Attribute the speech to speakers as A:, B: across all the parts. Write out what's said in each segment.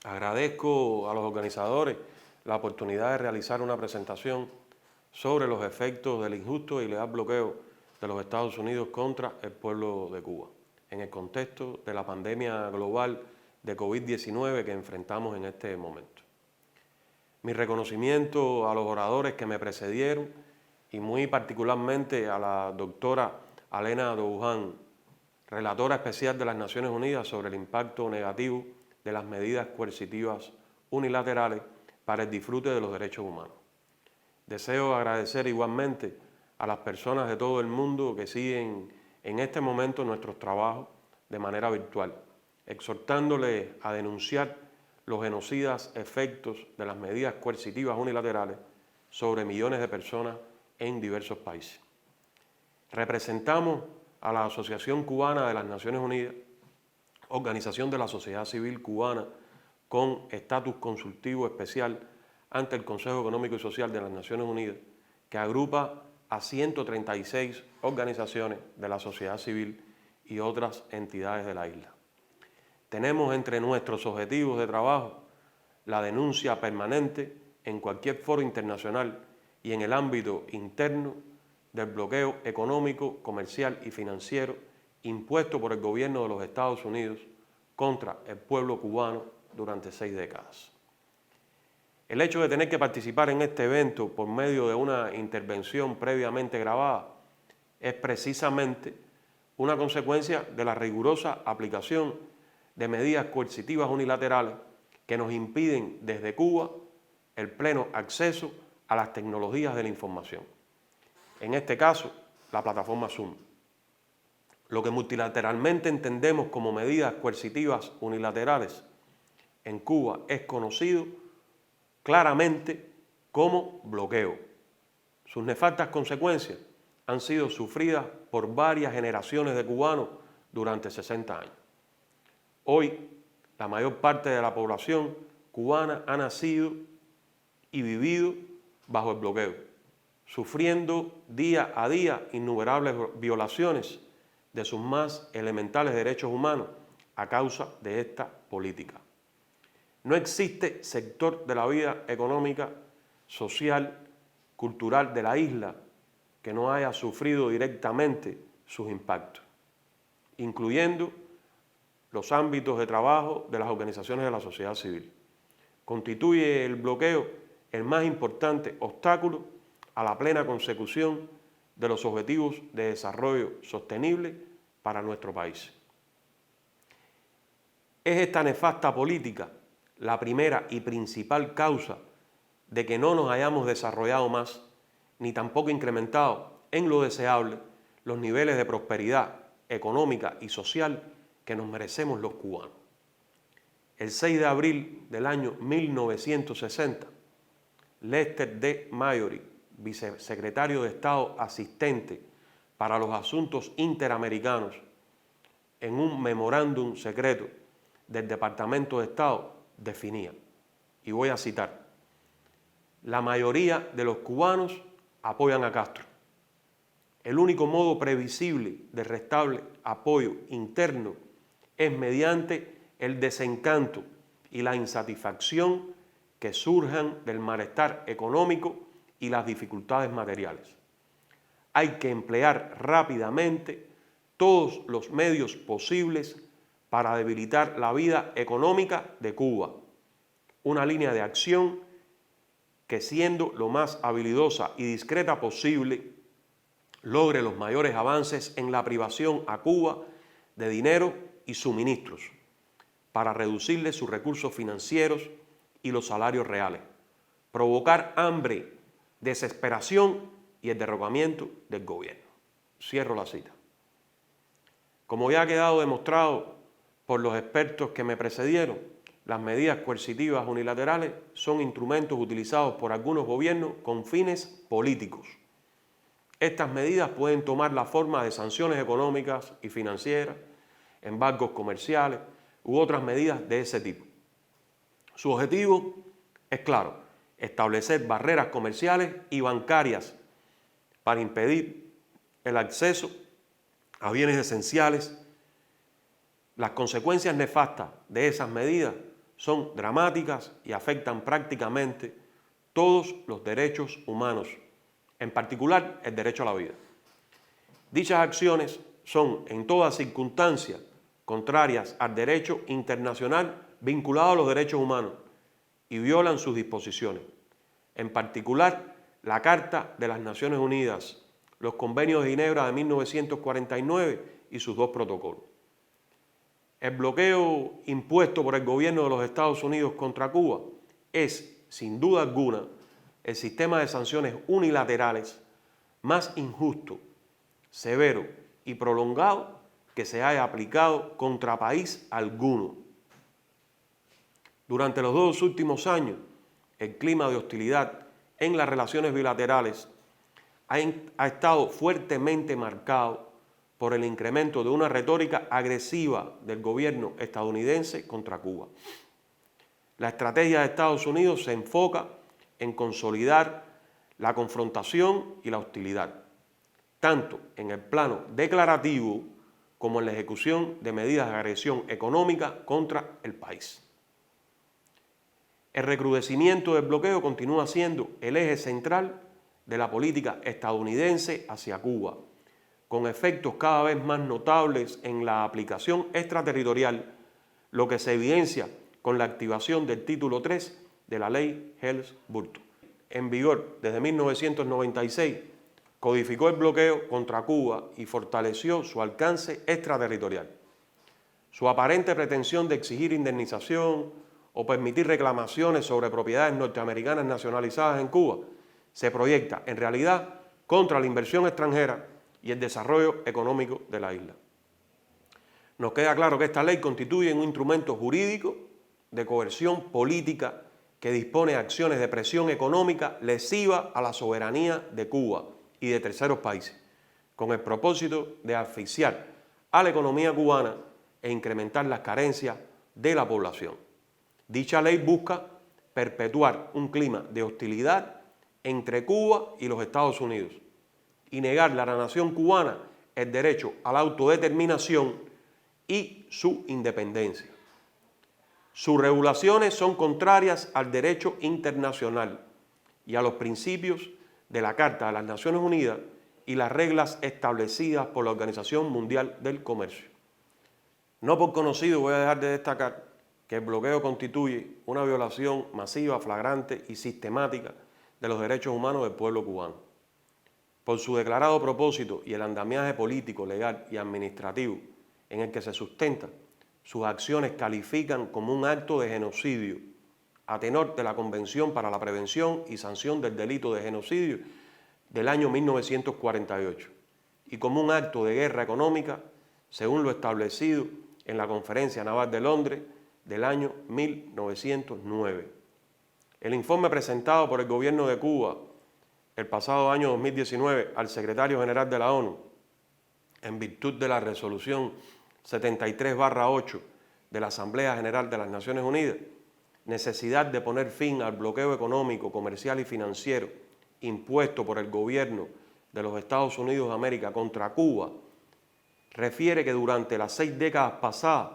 A: Agradezco a los organizadores la oportunidad de realizar una presentación sobre los efectos del injusto e ilegal bloqueo de los Estados Unidos contra el pueblo de Cuba, en el contexto de la pandemia global de COVID-19 que enfrentamos en este momento. Mi reconocimiento a los oradores que me precedieron y muy particularmente a la doctora Alena Douhan, relatora especial de las Naciones Unidas sobre el impacto negativo de las medidas coercitivas unilaterales para el disfrute de los derechos humanos. Deseo agradecer igualmente a las personas de todo el mundo que siguen en este momento nuestros trabajos de manera virtual, exhortándoles a denunciar los genocidas efectos de las medidas coercitivas unilaterales sobre millones de personas en diversos países. Representamos a la Asociación Cubana de las Naciones Unidas, organización de la sociedad civil cubana con estatus consultivo especial ante el Consejo Económico y Social de las Naciones Unidas, que agrupa a 136 organizaciones de la sociedad civil y otras entidades de la isla. Tenemos entre nuestros objetivos de trabajo la denuncia permanente en cualquier foro internacional y en el ámbito interno del bloqueo económico, comercial y financiero impuesto por el gobierno de los Estados Unidos contra el pueblo cubano durante 6 décadas. El hecho de tener que participar en este evento por medio de una intervención previamente grabada es precisamente una consecuencia de la rigurosa aplicación de medidas coercitivas unilaterales que nos impiden desde Cuba el pleno acceso a las tecnologías de la información. En este caso, la plataforma Zoom. Lo que multilateralmente entendemos como medidas coercitivas unilaterales en Cuba es conocido claramente como bloqueo. Sus nefastas consecuencias han sido sufridas por varias generaciones de cubanos durante 60 años. Hoy, la mayor parte de la población cubana ha nacido y vivido bajo el bloqueo, sufriendo día a día innumerables violaciones de sus más elementales derechos humanos a causa de esta política. No existe sector de la vida económica, social, cultural de la isla que no haya sufrido directamente sus impactos, incluyendo los ámbitos de trabajo de las organizaciones de la sociedad civil. Constituye el bloqueo el más importante obstáculo a la plena consecución de los objetivos de desarrollo sostenible para nuestro país. Es esta nefasta política la primera y principal causa de que no nos hayamos desarrollado más, ni tampoco incrementado en lo deseable los niveles de prosperidad económica y social que nos merecemos los cubanos. El 6 de abril del año 1960, Lester D. Mayori, vicesecretario de Estado asistente para los asuntos interamericanos, en un memorándum secreto del Departamento de Estado, definía, y voy a citar: la mayoría de los cubanos apoyan a Castro. El único modo previsible de restable apoyo interno es mediante el desencanto y la insatisfacción que surjan del malestar económico y las dificultades materiales. Hay que emplear rápidamente todos los medios posibles para debilitar la vida económica de Cuba, una línea de acción que, siendo lo más habilidosa y discreta posible, logre los mayores avances en la privación a Cuba de dinero y suministros para reducirle sus recursos financieros y los salarios reales, provocar hambre, desesperación y el derrocamiento del gobierno. Cierro la cita. Como ya ha quedado demostrado por los expertos que me precedieron, las medidas coercitivas unilaterales son instrumentos utilizados por algunos gobiernos con fines políticos. Estas medidas pueden tomar la forma de sanciones económicas y financieras, embargos comerciales u otras medidas de ese tipo. Su objetivo es claro: establecer barreras comerciales y bancarias para impedir el acceso a bienes esenciales. Las consecuencias nefastas de esas medidas son dramáticas y afectan prácticamente todos los derechos humanos, en particular el derecho a la vida. Dichas acciones son en toda circunstancia contrarias al derecho internacional vinculado a los derechos humanos y violan sus disposiciones, en particular la Carta de las Naciones Unidas, los Convenios de Ginebra de 1949 y sus dos protocolos. El bloqueo impuesto por el gobierno de los Estados Unidos contra Cuba es, sin duda alguna, el sistema de sanciones unilaterales más injusto, severo y prolongado que se haya aplicado contra país alguno. Durante los 2 últimos años, el clima de hostilidad en las relaciones bilaterales ha estado fuertemente marcado por el incremento de una retórica agresiva del gobierno estadounidense contra Cuba. La estrategia de Estados Unidos se enfoca en consolidar la confrontación y la hostilidad, tanto en el plano declarativo como en la ejecución de medidas de agresión económica contra el país. El recrudecimiento del bloqueo continúa siendo el eje central de la política estadounidense hacia Cuba, con efectos cada vez más notables en la aplicación extraterritorial, lo que se evidencia con la activación del título 3 de la ley Helms-Burton. En vigor desde 1996, codificó el bloqueo contra Cuba y fortaleció su alcance extraterritorial. Su aparente pretensión de exigir indemnización o permitir reclamaciones sobre propiedades norteamericanas nacionalizadas en Cuba se proyecta en realidad contra la inversión extranjera y el desarrollo económico de la isla. Nos queda claro que esta ley constituye un instrumento jurídico de coerción política que dispone de acciones de presión económica lesiva a la soberanía de Cuba y de terceros países, con el propósito de asfixiar a la economía cubana e incrementar las carencias de la población. Dicha ley busca perpetuar un clima de hostilidad entre Cuba y los Estados Unidos y negarle a la nación cubana el derecho a la autodeterminación y su independencia. Sus regulaciones son contrarias al derecho internacional y a los principios de la Carta de las Naciones Unidas y las reglas establecidas por la Organización Mundial del Comercio. No por conocido voy a dejar de destacar que el bloqueo constituye una violación masiva, flagrante y sistemática de los derechos humanos del pueblo cubano. Por su declarado propósito y el andamiaje político, legal y administrativo en el que se sustenta, sus acciones califican como un acto de genocidio, a tenor de la Convención para la Prevención y Sanción del Delito de Genocidio del año 1948, y como un acto de guerra económica, según lo establecido en la Conferencia Naval de Londres del año 1909. El informe presentado por el gobierno de Cuba el pasado año 2019 al secretario general de la ONU, en virtud de la resolución 73/8 de la Asamblea General de las Naciones Unidas, necesidad de poner fin al bloqueo económico, comercial y financiero impuesto por el gobierno de los Estados Unidos de América contra Cuba, refiere que durante las 6 décadas pasadas,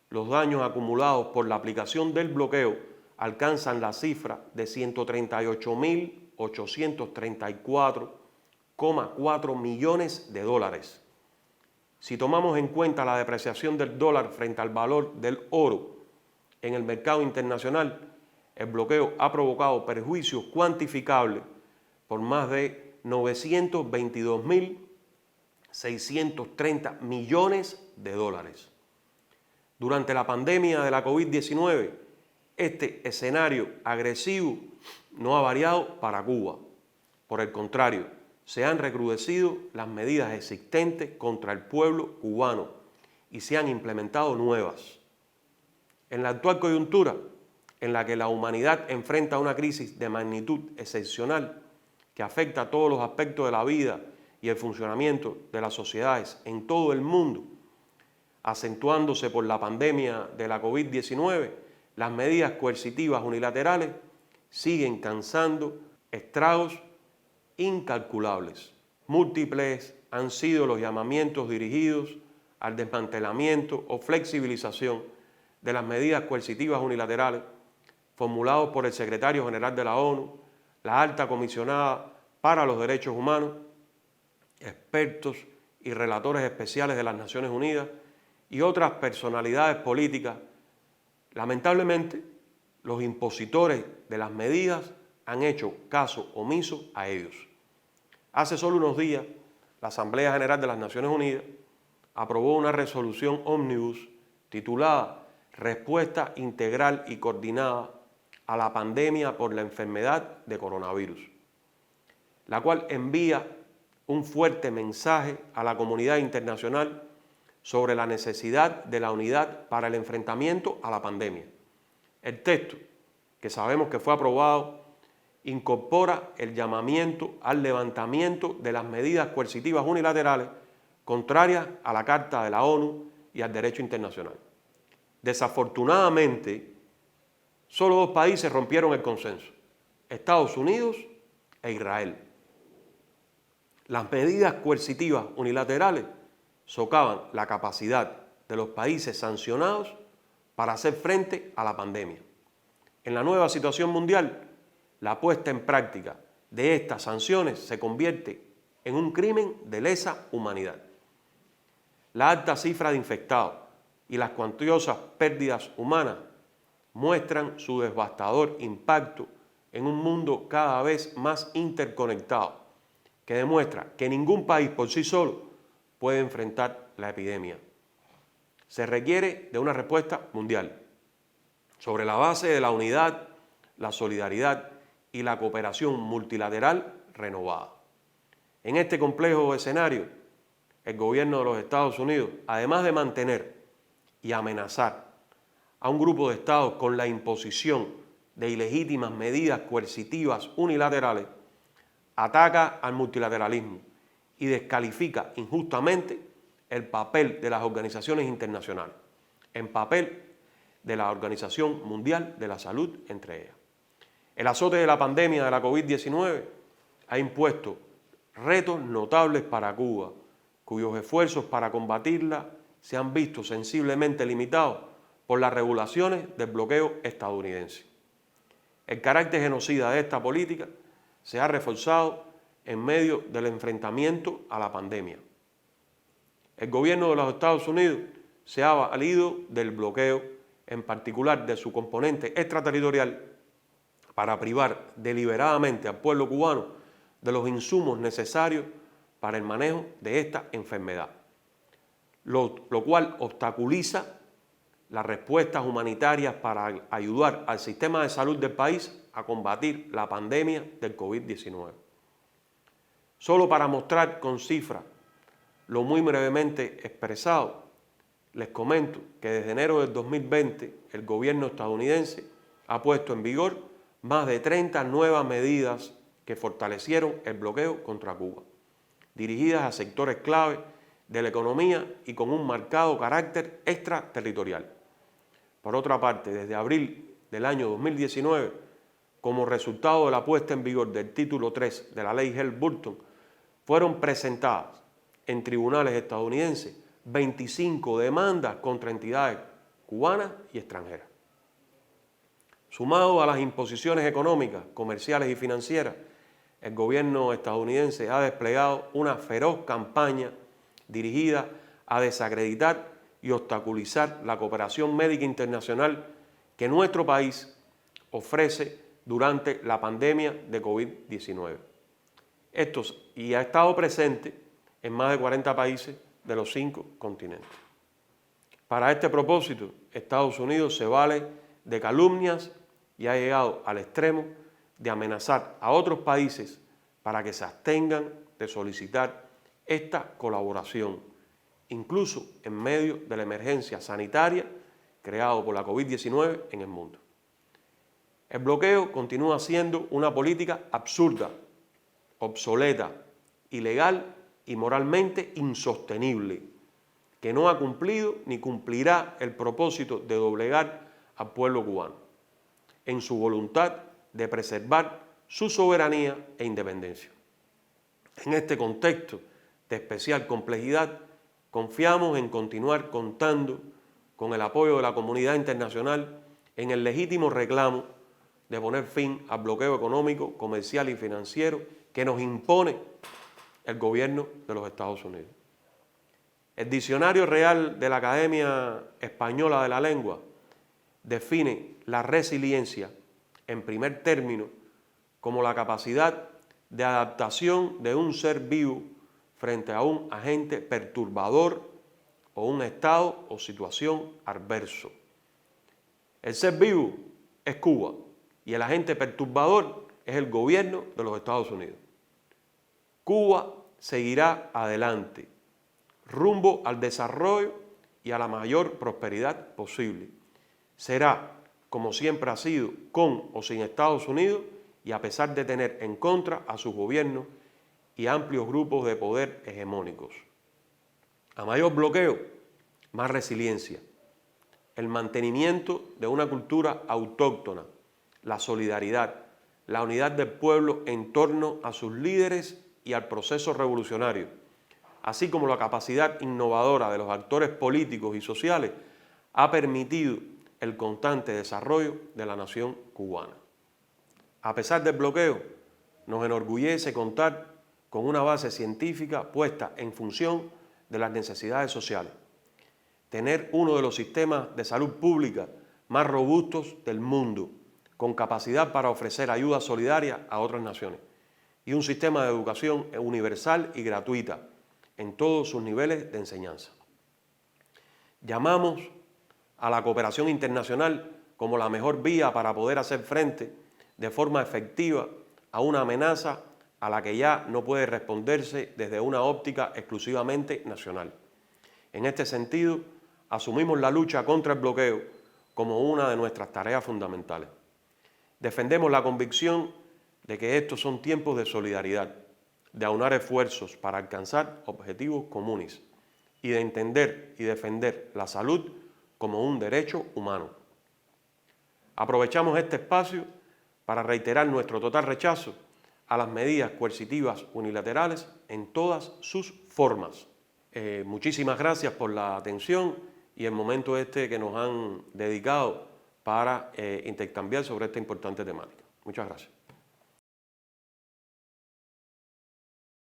A: los daños acumulados por la aplicación del bloqueo alcanzan la cifra de 138.834,4 millones de dólares. Si tomamos en cuenta la depreciación del dólar frente al valor del oro en el mercado internacional, el bloqueo ha provocado perjuicios cuantificables por más de 922.630 millones de dólares. Durante la pandemia de la COVID-19, este escenario agresivo no ha variado para Cuba. Por el contrario, se han recrudecido las medidas existentes contra el pueblo cubano y se han implementado nuevas. En la actual coyuntura, en la que la humanidad enfrenta una crisis de magnitud excepcional que afecta a todos los aspectos de la vida y el funcionamiento de las sociedades en todo el mundo, acentuándose por la pandemia de la COVID-19, las medidas coercitivas unilaterales siguen causando estragos incalculables. Múltiples han sido los llamamientos dirigidos al desmantelamiento o flexibilización de las medidas coercitivas unilaterales formulados por el secretario general de la ONU, la alta comisionada para los derechos humanos, expertos y relatores especiales de las Naciones Unidas y otras personalidades políticas. Lamentablemente, los impositores de las medidas han hecho caso omiso a ellos. Hace solo unos días, la Asamblea General de las Naciones Unidas aprobó una resolución ómnibus titulada Respuesta Integral y Coordinada a la pandemia por la enfermedad de coronavirus, la cual envía un fuerte mensaje a la comunidad internacional sobre la necesidad de la unidad para el enfrentamiento a la pandemia. El texto, que sabemos que fue aprobado, incorpora el llamamiento al levantamiento de las medidas coercitivas unilaterales contrarias a la Carta de la ONU y al derecho internacional. Desafortunadamente, solo dos países rompieron el consenso: Estados Unidos e Israel. Las medidas coercitivas unilaterales socavan la capacidad de los países sancionados para hacer frente a la pandemia. En la nueva situación mundial, la puesta en práctica de estas sanciones se convierte en un crimen de lesa humanidad. La alta cifra de infectados y las cuantiosas pérdidas humanas muestran su devastador impacto en un mundo cada vez más interconectado, que demuestra que ningún país por sí solo puede enfrentar la epidemia. Se requiere de una respuesta mundial sobre la base de la unidad, la solidaridad y la cooperación multilateral renovada. En este complejo escenario, el gobierno de los Estados Unidos, además de mantener y amenazar a un grupo de estados con la imposición de ilegítimas medidas coercitivas unilaterales, ataca al multilateralismo y descalifica injustamente el papel de las organizaciones internacionales, en papel de la Organización Mundial de la Salud, entre ellas. El azote de la pandemia de la COVID-19 ha impuesto retos notables para Cuba, cuyos esfuerzos para combatirla se han visto sensiblemente limitados por las regulaciones del bloqueo estadounidense. El carácter genocida de esta política se ha reforzado en medio del enfrentamiento a la pandemia. El gobierno de los Estados Unidos se ha valido del bloqueo, en particular de su componente extraterritorial, para privar deliberadamente al pueblo cubano de los insumos necesarios para el manejo de esta enfermedad, lo cual obstaculiza las respuestas humanitarias para ayudar al sistema de salud del país a combatir la pandemia del COVID-19. Solo para mostrar con cifras lo muy brevemente expresado, les comento que desde enero del 2020 el gobierno estadounidense ha puesto en vigor más de 30 nuevas medidas que fortalecieron el bloqueo contra Cuba, dirigidas a sectores clave de la economía y con un marcado carácter extraterritorial. Por otra parte, desde abril del año 2019, como resultado de la puesta en vigor del título 3 de la ley Helms-Burton, fueron presentadas en tribunales estadounidenses 25 demandas contra entidades cubanas y extranjeras. Sumado a las imposiciones económicas, comerciales y financieras, el gobierno estadounidense ha desplegado una feroz campaña dirigida a desacreditar y obstaculizar la cooperación médica internacional que nuestro país ofrece durante la pandemia de COVID-19. Y ha estado presente en más de 40 países de los 5 continentes. Para este propósito, Estados Unidos se vale de calumnias y ha llegado al extremo de amenazar a otros países para que se abstengan de solicitar esta colaboración, incluso en medio de la emergencia sanitaria creada por la COVID-19 en el mundo. El bloqueo continúa siendo una política absurda, obsoleta, ilegal y moralmente insostenible, que no ha cumplido ni cumplirá el propósito de doblegar al pueblo cubano en su voluntad de preservar su soberanía e independencia. En este contexto de especial complejidad, confiamos en continuar contando con el apoyo de la comunidad internacional en el legítimo reclamo de poner fin al bloqueo económico, comercial y financiero que nos impone el gobierno de los Estados Unidos. El Diccionario Real de la Academia Española de la Lengua define la resiliencia, en primer término, como la capacidad de adaptación de un ser vivo frente a un agente perturbador o un estado o situación adverso. El ser vivo es Cuba y el agente perturbador es el gobierno de los Estados Unidos. Cuba seguirá adelante, rumbo al desarrollo y a la mayor prosperidad posible. Será, como siempre ha sido, con o sin Estados Unidos y a pesar de tener en contra a sus gobiernos y amplios grupos de poder hegemónicos. A mayor bloqueo, más resiliencia. El mantenimiento de una cultura autóctona, la solidaridad, la unidad del pueblo en torno a sus líderes y al proceso revolucionario, así como la capacidad innovadora de los actores políticos y sociales, ha permitido el constante desarrollo de la nación cubana. A pesar del bloqueo, nos enorgullece contar con una base científica puesta en función de las necesidades sociales, tener uno de los sistemas de salud pública más robustos del mundo, con capacidad para ofrecer ayuda solidaria a otras naciones, y un sistema de educación universal y gratuita en todos sus niveles de enseñanza. Llamamos a la cooperación internacional como la mejor vía para poder hacer frente de forma efectiva a una amenaza a la que ya no puede responderse desde una óptica exclusivamente nacional. En este sentido, asumimos la lucha contra el bloqueo como una de nuestras tareas fundamentales. Defendemos la convicción de que estos son tiempos de solidaridad, de aunar esfuerzos para alcanzar objetivos comunes y de entender y defender la salud como un derecho humano. Aprovechamos este espacio para reiterar nuestro total rechazo a las medidas coercitivas unilaterales en todas sus formas. Muchísimas gracias por la atención y el momento que nos han dedicado para intercambiar sobre esta importante temática. Muchas gracias.